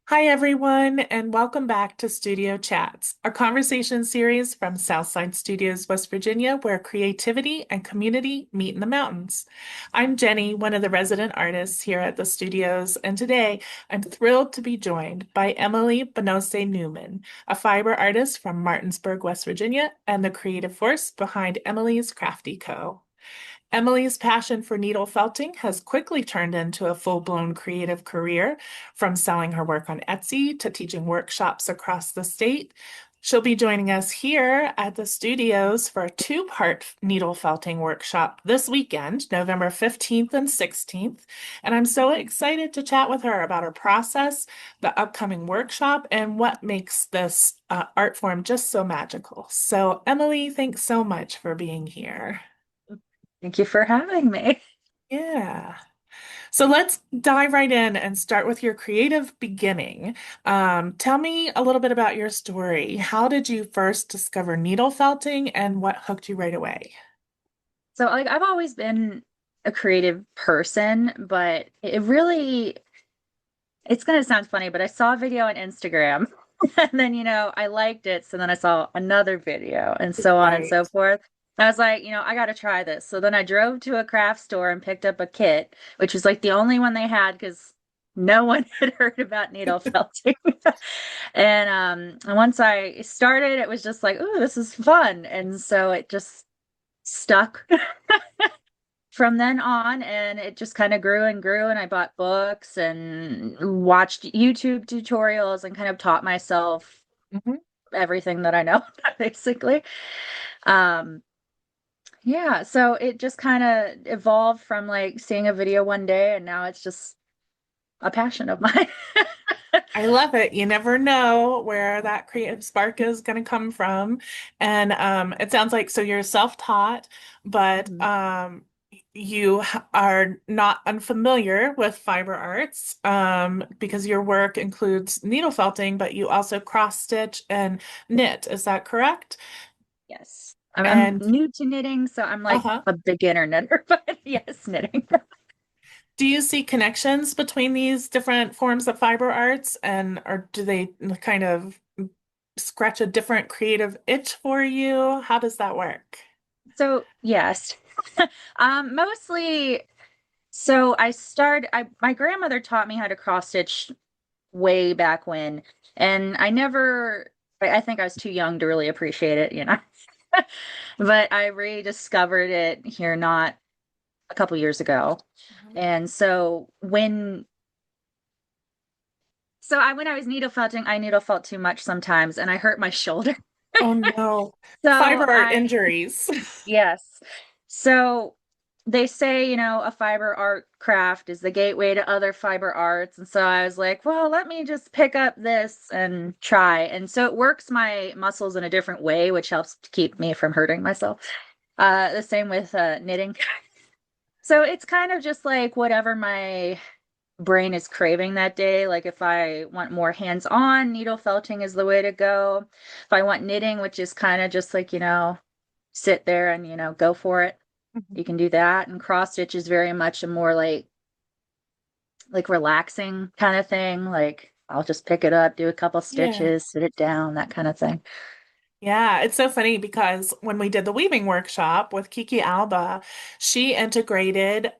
Hi, everyone, and welcome back to Studio Chats, a conversation series from Southside Studios, West Virginia, where creativity and community meet in the mountains. I'm Jenny, one of the resident artists here at the studios, and today I'm thrilled to be joined by Emily Banocy-Newman, a fiber artist from Martinsburg, West Virginia, and the creative force behind Emily's Crafty Co. Emily's passion for needle felting has quickly turned into a full-blown creative career, from selling her work on Etsy to teaching workshops across the state. She'll be joining us here at the studios for a two-part needle felting workshop this weekend, November 15th and 16th. And I'm so excited to chat with her about her process, the upcoming workshop, and what makes this art form just so magical. So, Emily, thanks so much for being here. Thank you for having me. Yeah. So let's dive right in and start with your creative beginning. Tell me a little bit about your story. How did you first discover needle felting and what hooked you right away? So, I've always been a creative person, but it's going to sound funny, but I saw a video on Instagram and then, I liked it. So then I saw another video and so on and so Right. forth. I was like, I got to try this. So then I drove to a craft store and picked up a kit, which was like the only one they had because no one had heard about needle felting. And once I started, it was just like, oh, this is fun. And so it just stuck from then on, and it just kind of grew and grew. And I bought books and watched YouTube tutorials and kind of taught myself Mhm. everything that I know, basically. Um, yeah, so it just kind of evolved from like seeing a video one day, and now it's just a passion of mine. I love it. You never know where that creative spark is going to come from. And it sounds like so you're self-taught, but Mhm. are not unfamiliar with fiber arts because your work includes needle felting, but you also cross stitch and knit. Is that correct? Yes. I'm And new to knitting, so I'm like uh-huh. a beginner knitter, but yes, knitting. Do you see connections between these different forms of fiber arts and or do they kind of scratch a different creative itch for you? How does that work? So, yes. Mostly, so my grandmother taught me how to cross stitch way back when, and I think I was too young to really appreciate it. But I rediscovered it here not a couple years ago. Mhm. And when I was needle felting, I needle felt too much sometimes and I hurt my shoulder. Oh no. So Fiber art injuries. yes. So they say, a fiber art craft is the gateway to other fiber arts. And so I was like, well, let me just pick up this and try. And so it works my muscles in a different way, which helps to keep me from hurting myself. The same with knitting. So it's kind of just like whatever my brain is craving that day. Like if I want more hands-on, needle felting is the way to go. If I want knitting, which is kind of just like, sit there and, go for it, you can do that. And cross stitch is very much a more like relaxing kind of thing. Like I'll just pick it up, do a couple Yeah. stitches, sit it down, that kind of thing. Yeah, it's so funny because when we did the weaving workshop with Kiki Alba, she integrated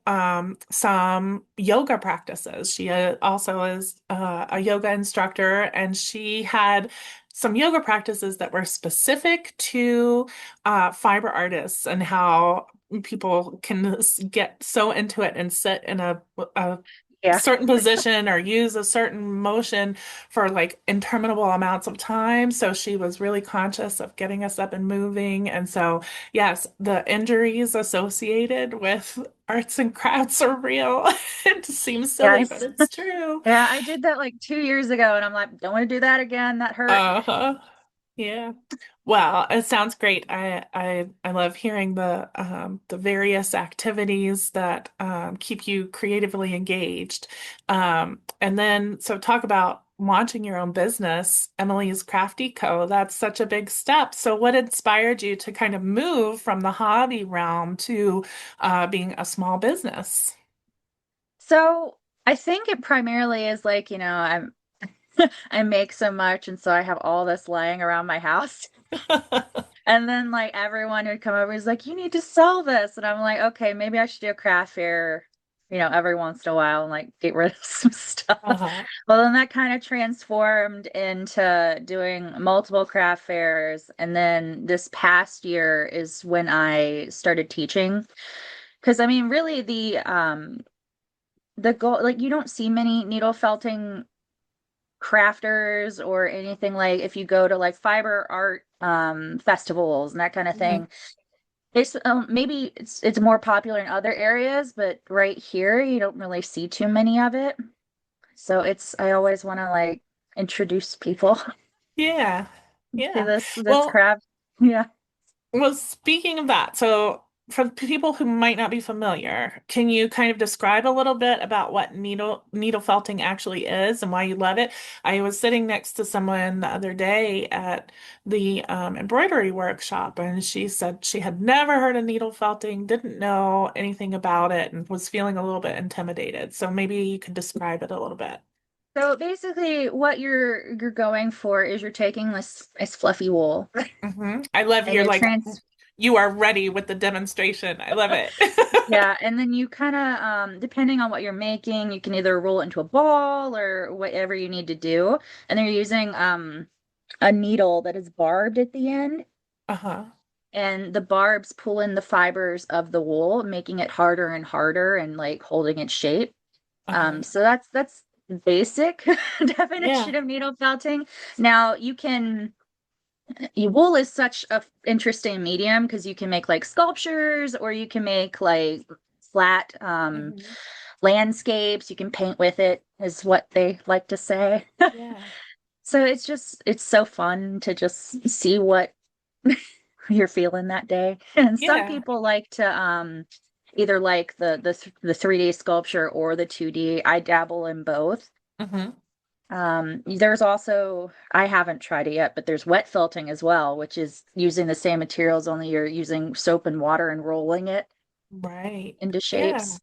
some yoga practices. She also is a yoga instructor, and she had some yoga practices that were specific to fiber artists and how people can get so into it and sit in a Yeah. certain position or use a certain motion for like interminable amounts of time. So she was really conscious of getting us up and moving. And so, yes, the injuries associated with arts and crafts are real. It seems silly, but Yes. it's true. Yeah, I did that like 2 years ago and I'm like, don't want to do that again. That hurt. Uh-huh. Yeah. Well, it sounds great. I love hearing the various activities that keep you creatively engaged. And then so talk about launching your own business, Emily's Crafty Co. That's such a big step. So what inspired you to kind of move from the hobby realm to being a small business? So I think it primarily is like, I'm I make so much, and so I have all this lying around my house. And then like everyone would come over, he's like, "You need to sell this." And I'm like, "Okay, maybe I should do a craft fair, every once in a while and like get rid of some stuff." Uh-huh. Well, then that kind of transformed into doing multiple craft fairs. And then this past year is when I started teaching. Because I mean, really the goal, like you don't see many needle felting crafters or anything. Like if you go to like fiber art festivals and that kind of Mhm. thing, it's maybe it's more popular in other areas, but right here you don't really see too many of it. So it's I always want to like introduce people Yeah. to Yeah. this Well, craft. Yeah. Well, speaking of that, so for people who might not be familiar, can you kind of describe a little bit about what needle felting actually is and why you love it? I was sitting next to someone the other day at the embroidery workshop, and she said she had never heard of needle felting, didn't know anything about it, and was feeling a little bit intimidated. So maybe you could describe it a little bit. So basically what you're going for is you're taking this fluffy wool I love and your you're like trans you are ready with the demonstration. I love it. yeah, and then you kind of depending on what you're making, you can either roll it into a ball or whatever you need to do. And then you're using a needle that is barbed at the end, Uh-huh. and the barbs pull in the fibers of the wool, making it harder and harder and like holding its shape. Uh-huh. So that's basic Yeah. definition of needle felting. Now wool is such a interesting medium because you can make like sculptures or you can make like flat Hmm. landscapes. You can paint with it, is what they like to say. Yeah. So it's so fun to just see what you're feeling that day. And some Yeah. people like to either like the 3D sculpture or the 2D. I dabble in both. Hmm. There's also, I haven't tried it yet, but there's wet felting as well, which is using the same materials, only you're using soap and water and rolling it Right. into Yeah. shapes.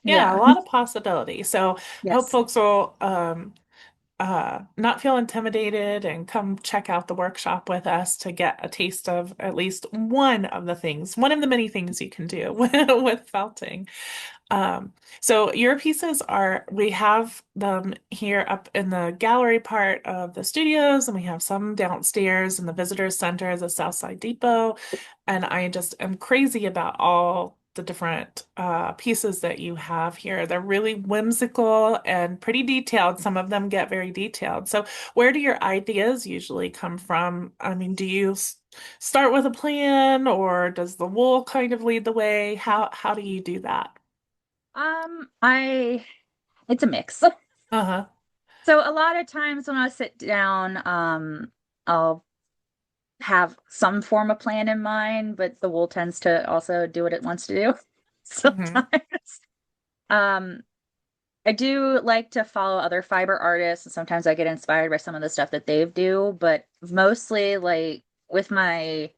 Yeah, a Yeah. lot of possibility. So I hope Yes. folks will not feel intimidated and come check out the workshop with us to get a taste of at least one of the things, one of the many things you can do with felting. Um, so your pieces we have them here up in the gallery part of the studios, and we have some downstairs in the visitor center, the Southside Depot. And I just am crazy about all the different pieces that you have here. They're really whimsical and pretty detailed. Some of them get very detailed. So where do your ideas usually come from? I mean, do you start with a plan, or does the wool kind of lead the way? How do you do that? I it's a mix. Uh-huh. So a lot of times when I sit down, I'll have some form of plan in mind, but the wool tends to also do what it wants to do Hmm. sometimes. Um, I do like to follow other fiber artists, and sometimes I get inspired by some of the stuff that they do, but mostly like with my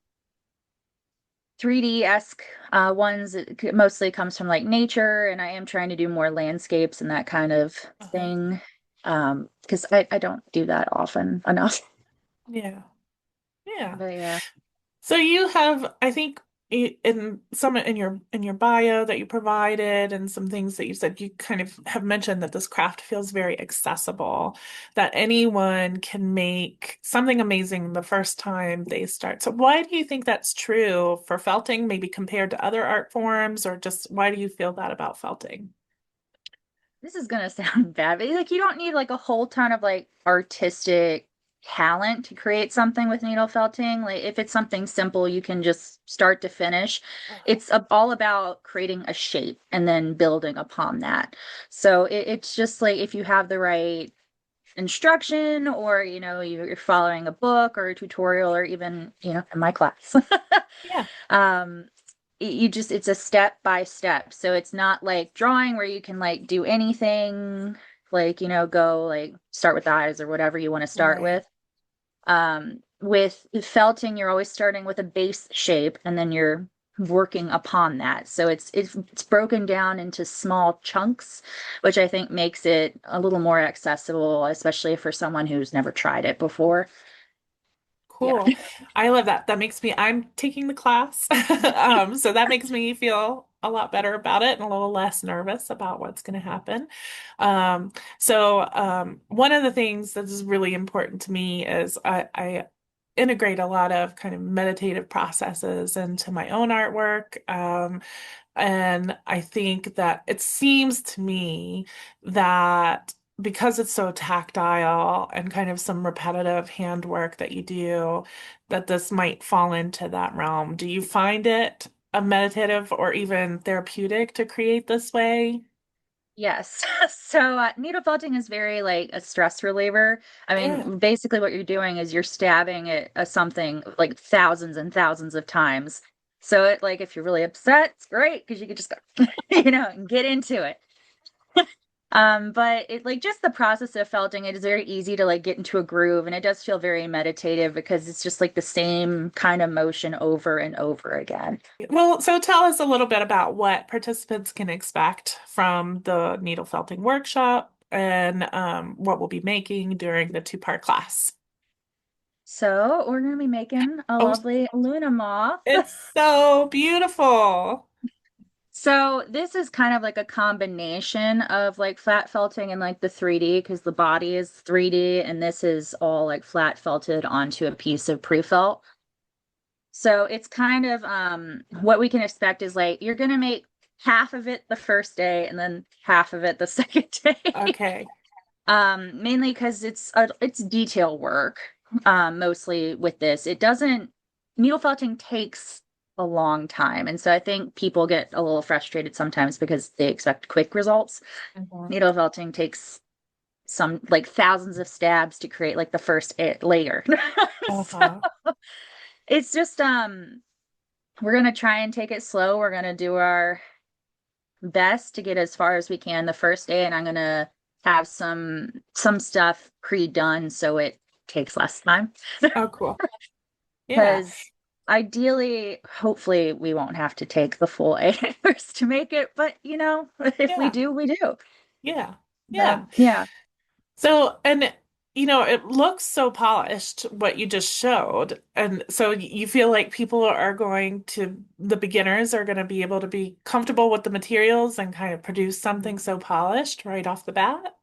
3D-esque ones, mostly comes from like nature, and I am trying to do more landscapes and that kind of Uh-huh. thing. Because I don't do that often enough. Yeah. Yeah. But yeah. So you have, I think, in some in your bio that you provided and some things that you said, you kind of have mentioned that this craft feels very accessible, that anyone can make something amazing the first time they start. So why do you think that's true for felting, maybe compared to other art forms, or just why do you feel that about felting? This is gonna sound bad, but like you don't need like a whole ton of like artistic talent to create something with needle felting. Like if it's something simple, you can just start to finish. Uh-huh. It's all about creating a shape and then building upon that. So it's just like if you have the right instruction or you're following a book or a tutorial or even in my class. Yeah. um you just it's a step by step, so it's not like drawing where you can like do anything, like go like start with the eyes or whatever you want to start Right. with felting you're always starting with a base shape and then you're working upon that. So it's broken down into small chunks, which I think makes it a little more accessible, especially for someone who's never tried it before. Yeah. Cool. I love that. That makes me, I'm taking the class. So that makes me feel a lot better about it and a little less nervous about what's going to happen. One of the things that is really important to me is I integrate a lot of kind of meditative processes into my own artwork. And I think that it seems to me that because it's so tactile and kind of some repetitive handwork that you do, that this might fall into that realm. Do you find it a meditative or even therapeutic to create this way? Yes. So needle felting is very like a stress reliever. I Yeah. mean, basically what you're doing is you're stabbing it something like thousands and thousands of times. So it like if you're really upset, it's great because you could just go, and get into it. But it like just the process of felting, it is very easy to like get into a groove and it does feel very meditative because it's just like the same kind of motion over and over again. Well, so tell us a little bit about what participants can expect from the needle felting workshop and what we'll be making during the two-part class. So we're gonna be making a Oh, lovely Luna moth. it's so beautiful. So this is kind of like a combination of like flat felting and like the 3D because the body is 3D and this is all like flat felted onto a piece of pre-felt. So it's kind of what we can expect is like you're gonna make half of it the first day and then half of it the second day. Okay. Mainly because it's detail work, mostly with this. It doesn't needle felting takes a long time, and so I think people get a little frustrated sometimes because they expect quick results. Mhm. Needle felting takes some like thousands of stabs to create like the first layer. So Uh-huh. it's just we're gonna try and take it slow. We're gonna do our best to get as far as we can the first day, and I'm gonna have some stuff pre-done so it takes less time. Oh, cool. Yeah. Because ideally, hopefully, we won't have to take the full 8 hours to make it, but if we Yeah. do, we do. Yeah. So Yeah. yeah. So, and it looks so polished what you just showed. And so you feel like people are going to, the beginners are going to be able to be comfortable with the materials and kind of produce something so polished right off the bat.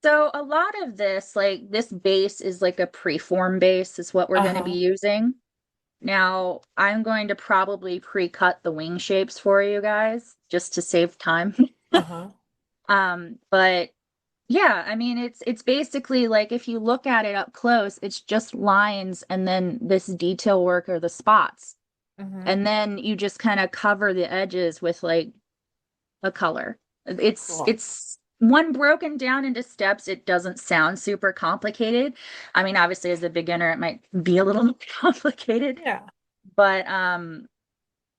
So a lot of this, like this base is like a preform base, is what we're going to be Uh-huh. using. Now, I'm going to probably pre-cut the wing shapes for you guys just to save time. Uh-huh. But yeah, I mean it's basically like if you look at it up close, it's just lines and then this detail work or the spots. Mm-hmm. And then you just kind of cover the edges with like a color. Cool. It's one broken down into steps, it doesn't sound super complicated. I mean, obviously as a beginner it might be a little more complicated, Yeah. but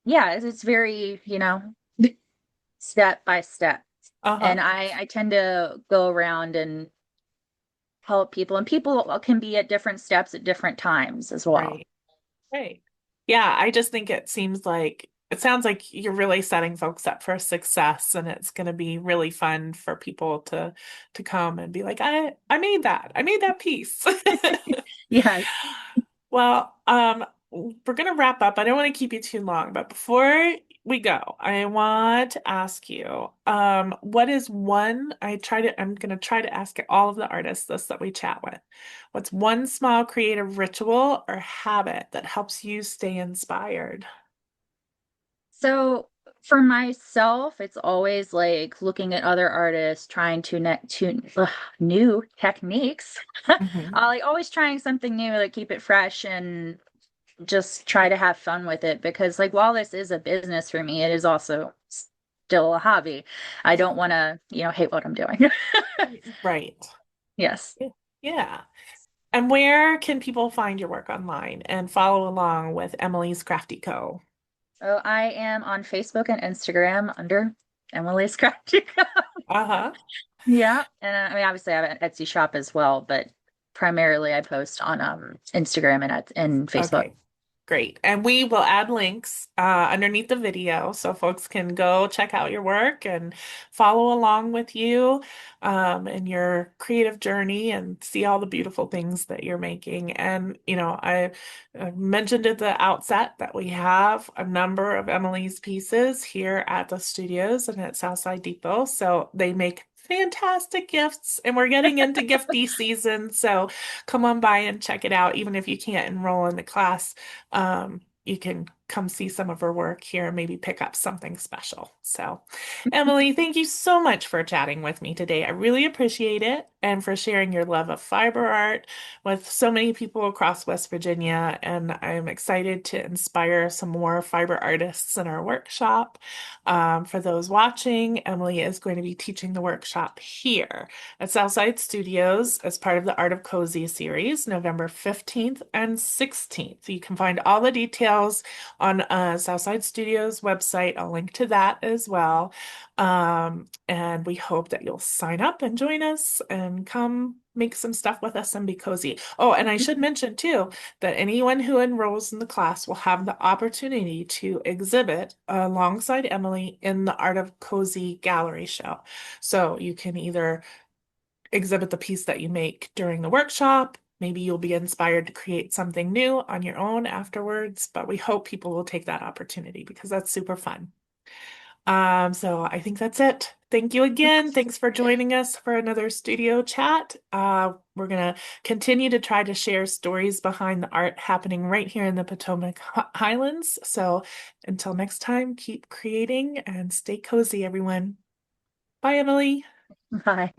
yeah, it's very, step by step. And Uh-huh. I tend to go around and help people, and people can be at different steps at different times as well. Right. Right. Yeah, I just think it sounds like you're really setting folks up for success and it's going to be really fun for people to come and be like, I made that. I made that piece. Yes. Well, we're going to wrap up. I don't want to keep you too long, but before we go, I want to ask you, what is I'm going to try to ask all of the artists this that we chat with. What's one small creative ritual or habit that helps you stay inspired? So for myself, it's always like looking at other artists, trying to new techniques. Hmm. Like always trying something new, like keep it fresh and just try to have fun with it because like while this is a business for me, it is also still a hobby. I don't want to, hate what I'm doing. Right. Yes. Yeah. Yeah. And where can people find your work online and follow along with Emily's Crafty Co? So I am on Facebook and Instagram under Emily Scratchico. Uh-huh. Yeah. And I mean, obviously I have an Etsy shop as well, but primarily I post on Instagram and Facebook. Okay. Great. And we will add links underneath the video so folks can go check out your work and follow along with you in your creative journey and see all the beautiful things that you're making. And, I mentioned at the outset that we have a number of Emily's pieces here at the studios and at Southside Depot. So they make fantastic gifts, and we're getting into gifty season. So come on by and check it out, even if you can't enroll in the class. You can come see some of her work here and maybe pick up something special. So, Emily, thank you so much for chatting with me today. I really appreciate it and for sharing your love of fiber art with so many people across West Virginia. And I'm excited to inspire some more fiber artists in our workshop. For those watching, Emily is going to be teaching the workshop here at Southside Studios as part of the Art of Cozy series, November 15th and 16th. You can find all the details on Southside Studios website. I'll link to that as well. And we hope that you'll sign up and join us and come make some stuff with us and be cozy. Oh, and I should mention too that anyone who enrolls in the class will have the opportunity to exhibit alongside Emily in the Art of Cozy gallery show. So you can either exhibit the piece that you make during the workshop. Maybe you'll be inspired to create something new on your own afterwards, but we hope people will take that opportunity because that's super fun. So I think that's it. Thank you again. Thanks for joining us for another studio chat. We're gonna continue to try to share stories behind the art happening right here in the Potomac Highlands. So until next time, keep creating and stay cozy, everyone. Bye, Emily. Bye.